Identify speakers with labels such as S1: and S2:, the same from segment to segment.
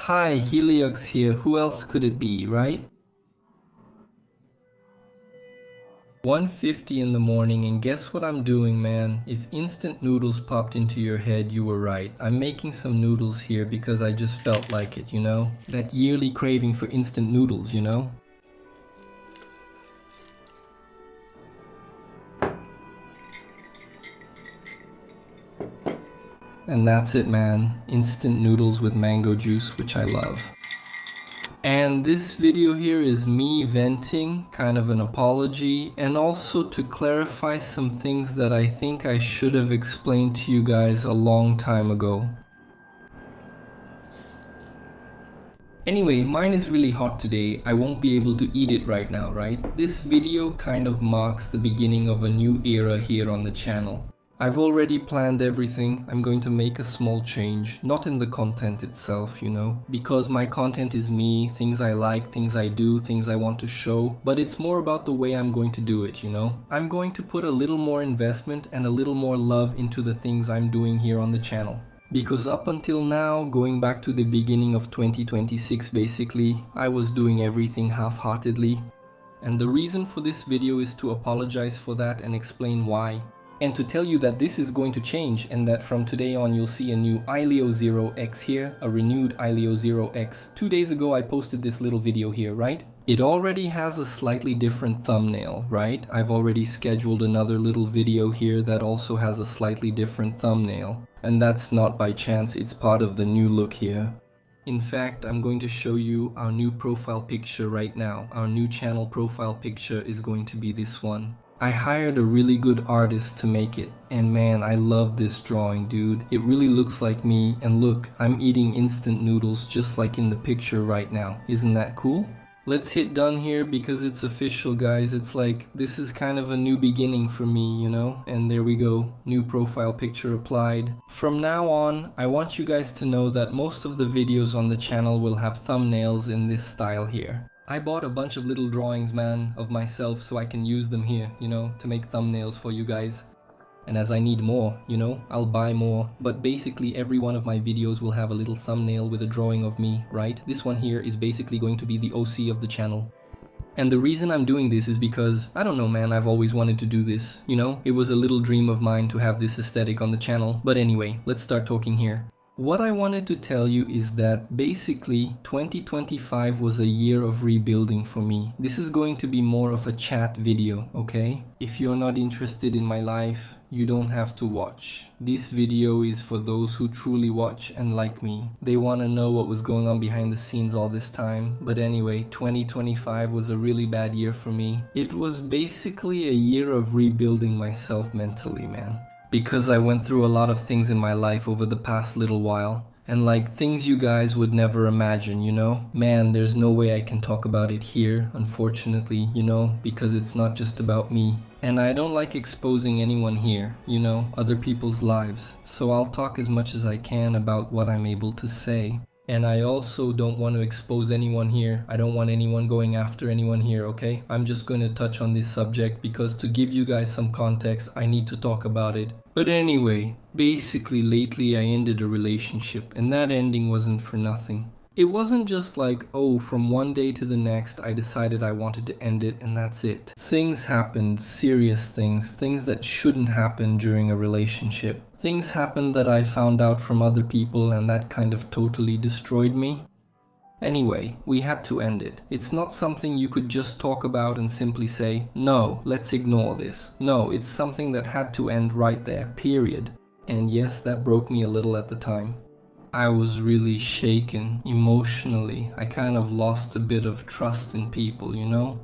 S1: Hi, Heliox here. Who else could it be, right? 1:50 in the morning, and guess what I'm doing, man? If instant noodles popped into your head, you were right. I'm making some noodles here because I just felt like it, you know? That yearly craving for instant noodles, you know? And that's it, man. Instant noodles with mango juice, which I love. And this video here is me venting, kind of an apology, and also to clarify some things that I think I should have explained to you guys a long time ago. Anyway, mine is really hot today. I won't be able to eat it right now, right? This video kind of marks the beginning of a new era here on the channel. I've already planned everything. I'm going to make a small change, not in the content itself, you know, because my content is me, things I like, things I do, things I want to show, but it's more about the way I'm going to do it, you know. I'm going to put a little more investment and a little more love into the things I'm doing here on the channel. Because up until now, going back to the beginning of 2026 basically, I was doing everything half-heartedly. And the reason for this video is to apologize for that and explain why. And to tell you that this is going to change and that from today on you'll see a new iLeo 0X here, a renewed iLeo 0X. 2 days ago I posted this little video here, right? It already has a slightly different thumbnail, right? I've already scheduled another little video here that also has a slightly different thumbnail. And that's not by chance, it's part of the new look here. In fact, I'm going to show you our new profile picture right now. Our new channel profile picture is going to be this one. I hired a really good artist to make it, and man, I love this drawing, dude. It really looks like me, and look, I'm eating instant noodles just like in the picture right now. Isn't that cool? Let's hit done here because it's official, guys. It's like, this is kind of a new beginning for me, you know? And there we go, new profile picture applied. From now on, I want you guys to know that most of the videos on the channel will have thumbnails in this style here. I bought a bunch of little drawings, man, of myself so I can use them here, you know, to make thumbnails for you guys. And as I need more, you know, I'll buy more. But basically every one of my videos will have a little thumbnail with a drawing of me, right? This one here is basically going to be the OC of the channel. And the reason I'm doing this is because, I don't know, man, I've always wanted to do this, you know? It was a little dream of mine to have this aesthetic on the channel. But anyway, let's start talking here. What I wanted to tell you is that basically 2025 was a year of rebuilding for me. This is going to be more of a chat video, okay? If you're not interested in my life, you don't have to watch. This video is for those who truly watch and like me. They want to know what was going on behind the scenes all this time. But anyway, 2025 was a really bad year for me. It was basically a year of rebuilding myself mentally, man. Because I went through a lot of things in my life over the past little while. And like things you guys would never imagine, you know? Man, there's no way I can talk about it here, unfortunately, you know? Because it's not just about me. And I don't like exposing anyone here, you know? Other people's lives. So I'll talk as much as I can about what I'm able to say. And I also don't want to expose anyone here. I don't want anyone going after anyone here, okay? I'm just going to touch on this subject because to give you guys some context, I need to talk about it. But anyway, basically lately I ended a relationship and that ending wasn't for nothing. It wasn't just like, oh, from one day to the next I decided I wanted to end it and that's it. Things happened, serious things, things that shouldn't happen during a relationship. Things happened that I found out from other people and that kind of totally destroyed me. Anyway, we had to end it. It's not something you could just talk about and simply say, no, let's ignore this. No, it's something that had to end right there, period. And yes, that broke me a little at the time. I was really shaken emotionally. I kind of lost a bit of trust in people, you know?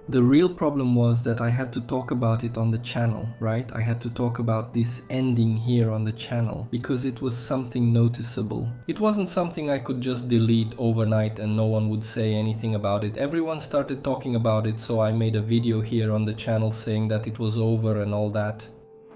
S1: The real problem was that I had to talk about it on the channel, right? I had to talk about this ending here on the channel because it was something noticeable. It wasn't something I could just delete overnight and no one would say anything about it. Everyone started talking about it, so I made a video here on the channel saying that it was over and all that.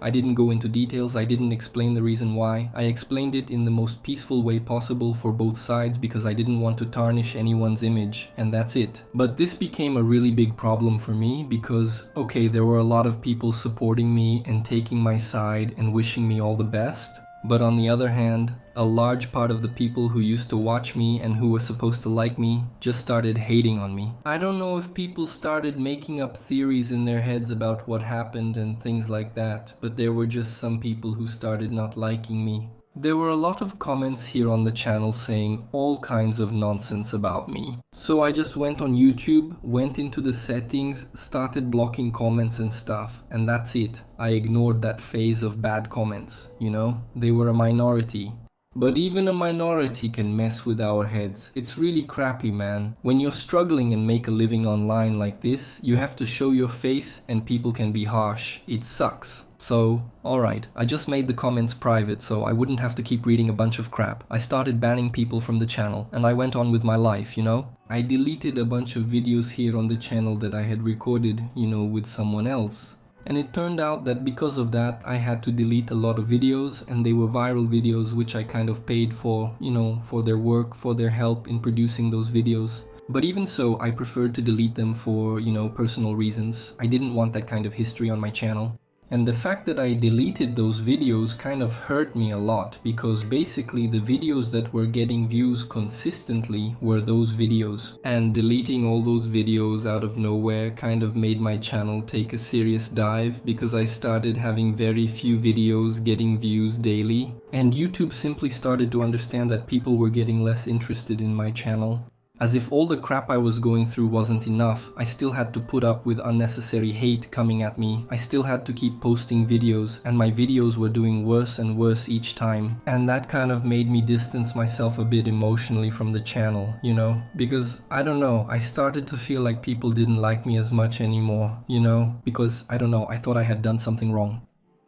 S1: I didn't go into details, I didn't explain the reason why. I explained it in the most peaceful way possible for both sides because I didn't want to tarnish anyone's image, and that's it. But this became a really big problem for me because, okay, there were a lot of people supporting me and taking my side and wishing me all the best. But on the other hand, a large part of the people who used to watch me and who were supposed to like me just started hating on me. I don't know if people started making up theories in their heads about what happened and things like that, but there were just some people who started not liking me. There were a lot of comments here on the channel saying all kinds of nonsense about me. So I just went on YouTube, went into the settings, started blocking comments and stuff, and that's it. I ignored that phase of bad comments, you know? They were a minority. But even a minority can mess with our heads. It's really crappy, man. When you're struggling and make a living online like this, you have to show your face and people can be harsh. It sucks. So, alright, I just made the comments private so I wouldn't have to keep reading a bunch of crap. I started banning people from the channel and I went on with my life, you know? I deleted a bunch of videos here on the channel that I had recorded, you know, with someone else. And it turned out that because of that, I had to delete a lot of videos, and they were viral videos which I kind of paid for, you know, for their work, for their help in producing those videos. But even so, I preferred to delete them for, you know, personal reasons. I didn't want that kind of history on my channel. And the fact that I deleted those videos kind of hurt me a lot, because basically the videos that were getting views consistently were those videos. And deleting all those videos out of nowhere kind of made my channel take a serious dive, because I started having very few videos getting views daily. And YouTube simply started to understand that people were getting less interested in my channel. As if all the crap I was going through wasn't enough, I still had to put up with unnecessary hate coming at me. I still had to keep posting videos, and my videos were doing worse and worse each time. And that kind of made me distance myself a bit emotionally from the channel, you know? Because, I don't know, I started to feel like people didn't like me as much anymore, you know? Because, I don't know, I thought I had done something wrong.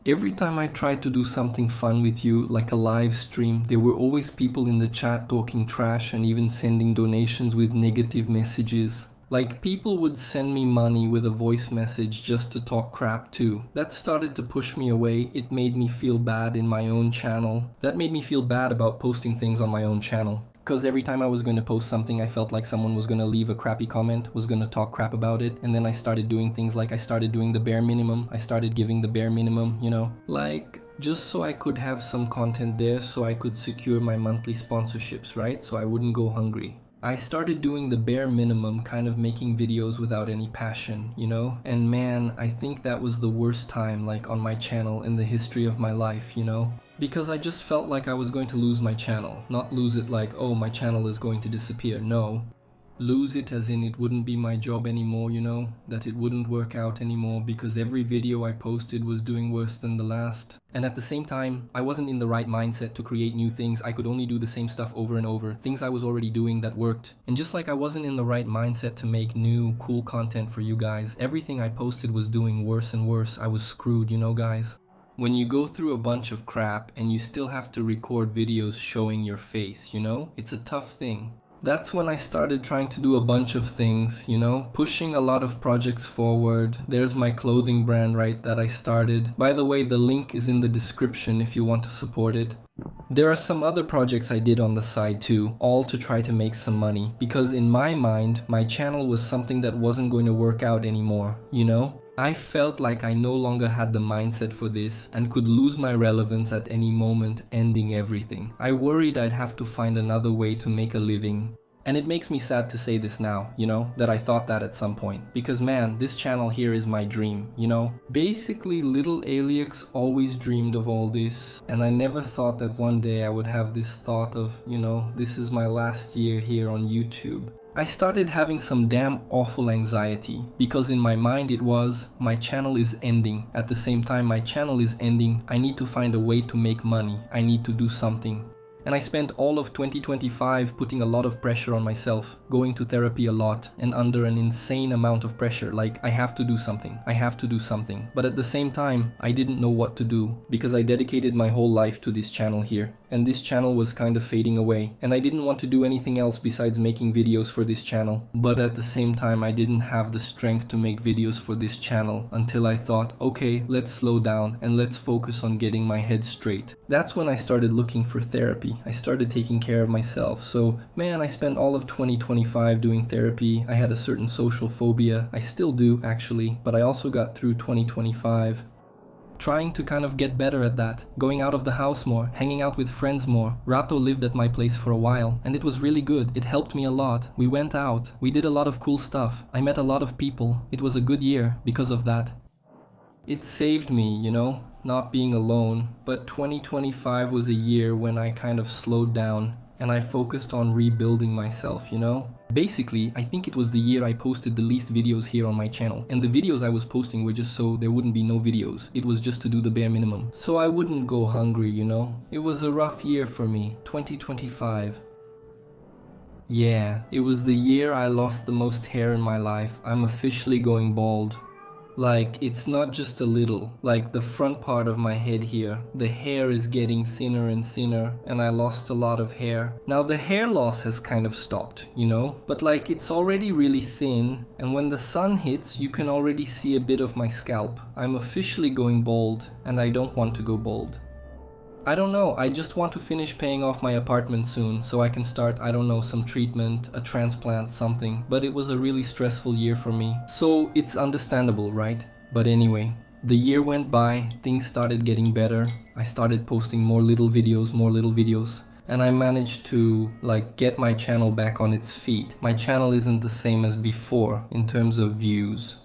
S1: Every time I tried to do something fun with you, like a live stream, there were always people in the chat talking trash and even sending donations with negative messages. Like, people would send me money with a voice message just to talk crap too. That started to push me away. It made me feel bad in my own channel. That made me feel bad about posting things on my own channel. Because every time I was going to post something, I felt like someone was going to leave a crappy comment, was going to talk crap about it, and then I started doing things like I started doing the bare minimum, I started giving the bare minimum, you know? Like, just so I could have some content there so I could secure my monthly sponsorships, right? So I wouldn't go hungry. I started doing the bare minimum, kind of making videos without any passion, you know? And man, I think that was the worst time, like, on my channel in the history of my life, you know? Because I just felt like I was going to lose my channel. Not lose it like, oh, my channel is going to disappear. No. Lose it as in it wouldn't be my job anymore, you know? That it wouldn't work out anymore because every video I posted was doing worse than the last. And at the same time, I wasn't in the right mindset to create new things. I could only do the same stuff over and over. Things I was already doing that worked. And just like I wasn't in the right mindset to make new, cool content for you guys, everything I posted was doing worse and worse. I was screwed, you know, guys? When you go through a bunch of crap and you still have to record videos showing your face, you know? It's a tough thing. That's when I started trying to do a bunch of things, you know? Pushing a lot of projects forward. There's my clothing brand, right, that I started. By the way, the link is in the description if you want to support it. There are some other projects I did on the side too, all to try to make some money. Because in my mind, my channel was something that wasn't going to work out anymore, you know? I felt like I no longer had the mindset for this and could lose my relevance at any moment, ending everything. I worried I'd have to find another way to make a living. And it makes me sad to say this now, you know, that I thought that at some point. Because man, this channel here is my dream, you know? Basically, little Alix always dreamed of all this. And I never thought that one day I would have this thought of, you know, this is my last year here on YouTube. I started having some damn awful anxiety, because in my mind it was, my channel is ending. At the same time my channel is ending, I need to find a way to make money. I need to do something. And I spent all of 2025 putting a lot of pressure on myself, going to therapy a lot, and under an insane amount of pressure, like I have to do something, I have to do something. But at the same time, I didn't know what to do, because I dedicated my whole life to this channel here. And this channel was kind of fading away, and I didn't want to do anything else besides making videos for this channel. But at the same time, I didn't have the strength to make videos for this channel until I thought, okay, let's slow down and let's focus on getting my head straight. That's when I started looking for therapy. I started taking care of myself. So man, I spent all of 2025 doing therapy. I had a certain social phobia. I still do actually, but I also got through 2025. trying to kind of get better at that, going out of the house more, hanging out with friends more. Rato lived at my place for a while, and it was really good. It helped me a lot. We went out, we did a lot of cool stuff. I met a lot of people. It was a good year because of that. It saved me, you know, not being alone. But 2025 was a year when I kind of slowed down and I focused on rebuilding myself, you know? Basically, I think it was the year I posted the least videos here on my channel. And the videos I was posting were just so there wouldn't be no videos. It was just to do the bare minimum. So I wouldn't go hungry, you know? It was a rough year for me, 2025. Yeah, it was the year I lost the most hair in my life. I'm officially going bald. Like, it's not just a little, like the front part of my head here, the hair is getting thinner and thinner, and I lost a lot of hair. Now the hair loss has kind of stopped, you know, but like it's already really thin, and when the sun hits you can already see a bit of my scalp. I'm officially going bald, and I don't want to go bald. I don't know, I just want to finish paying off my apartment soon so I can start, I don't know, some treatment, a transplant, something. But it was a really stressful year for me. So it's understandable, right? But anyway, the year went by, things started getting better. I started posting more little videos. And I managed to like get my channel back on its feet. My channel isn't the same as before in terms of views.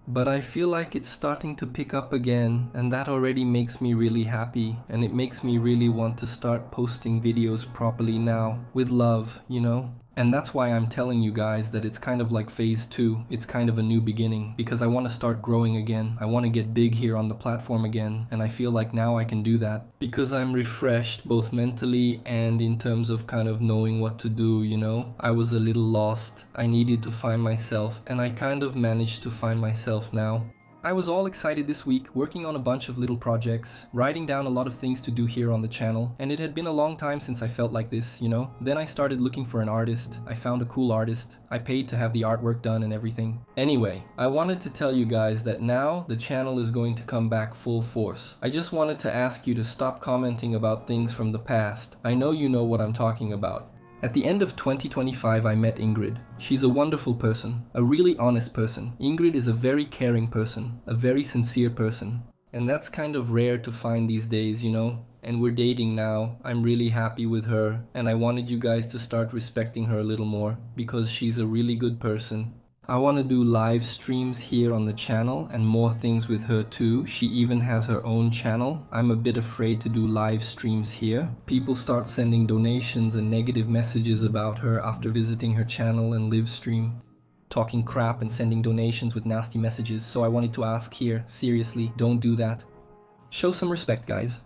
S1: But I feel like it's starting to pick up again, and that already makes me really happy, and it makes me really want to start posting videos properly now, with love, you know? And that's why I'm telling you guys that it's kind of like phase 2, it's kind of a new beginning, because I want to start growing again, I want to get big here on the platform again, and I feel like now I can do that, because I'm refreshed both mentally and in terms of kind of knowing what to do, you know? I was a little lost, I needed to find myself, and I kind of managed to find myself now. I was all excited this week, working on a bunch of little projects, writing down a lot of things to do here on the channel, and it had been a long time since I felt like this, you know? Then I started looking for an artist, I found a cool artist, I paid to have the artwork done and everything. Anyway, I wanted to tell you guys that now the channel is going to come back full force. I just wanted to ask you to stop commenting about things from the past. I know you know what I'm talking about. At the end of 2025, I met Ingrid. She's a wonderful person, a really honest person. Ingrid is a very caring person, a very sincere person. And that's kind of rare to find these days, you know? And we're dating now. I'm really happy with her, and I wanted you guys to start respecting her a little more, because she's a really good person. I want to do live streams here on the channel and more things with her too. She even has her own channel. I'm a bit afraid to do live streams here. People start sending donations and negative messages about her after visiting her channel and live stream, talking crap and sending donations with nasty messages. So I wanted to ask here, seriously, don't do that. Show some respect, guys.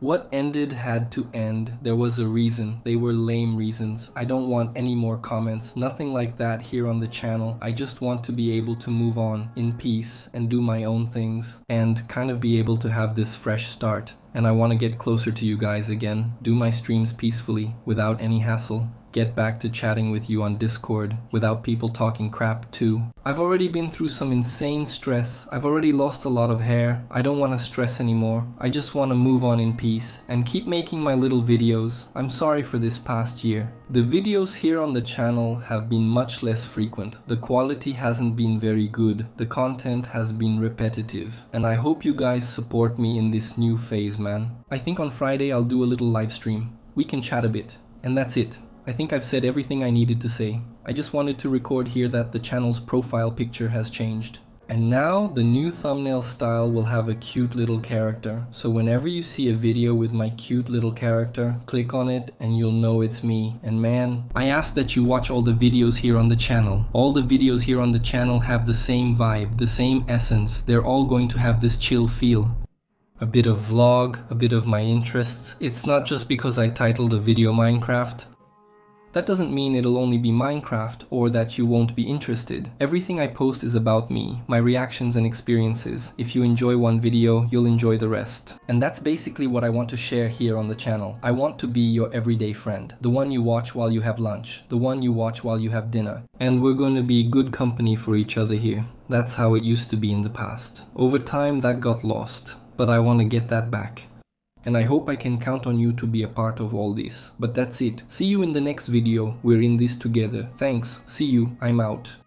S1: What ended had to end. There was a reason. They were lame reasons. I don't want any more comments. Nothing like that here on the channel. I just want to be able to move on in peace and do my own things and kind of be able to have this fresh start. And I want to get closer to you guys again. Do my streams peacefully without any hassle. Get back to chatting with you on Discord without people talking crap too. I've already been through some insane stress. I've already lost a lot of hair. I don't want to stress anymore. I just want to move on in peace and keep making my little videos. I'm sorry for this past year. The videos here on the channel have been much less frequent. The quality hasn't been very good. The content has been repetitive. And I hope you guys support me in this new phase, man. I think on Friday I'll do a little live stream. We can chat a bit. And that's it. I think I've said everything I needed to say. I just wanted to record here that the channel's profile picture has changed. And now the new thumbnail style will have a cute little character. So whenever you see a video with my cute little character, click on it and you'll know it's me. And man, I ask that you watch all the videos here on the channel. All the videos here on the channel have the same vibe, the same essence. They're all going to have this chill feel. A bit of vlog, a bit of my interests. It's not just because I titled a video Minecraft. That doesn't mean it'll only be Minecraft or that you won't be interested. Everything I post is about me, my reactions and experiences. If you enjoy one video, you'll enjoy the rest. And that's basically what I want to share here on the channel. I want to be your everyday friend. The one you watch while you have lunch. The one you watch while you have dinner. And we're going to be good company for each other here. That's how it used to be in the past. Over time that got lost, but I want to get that back. And I hope I can count on you to be a part of all this. But that's it. See you in the next video. We're in this together. Thanks. See you. I'm out.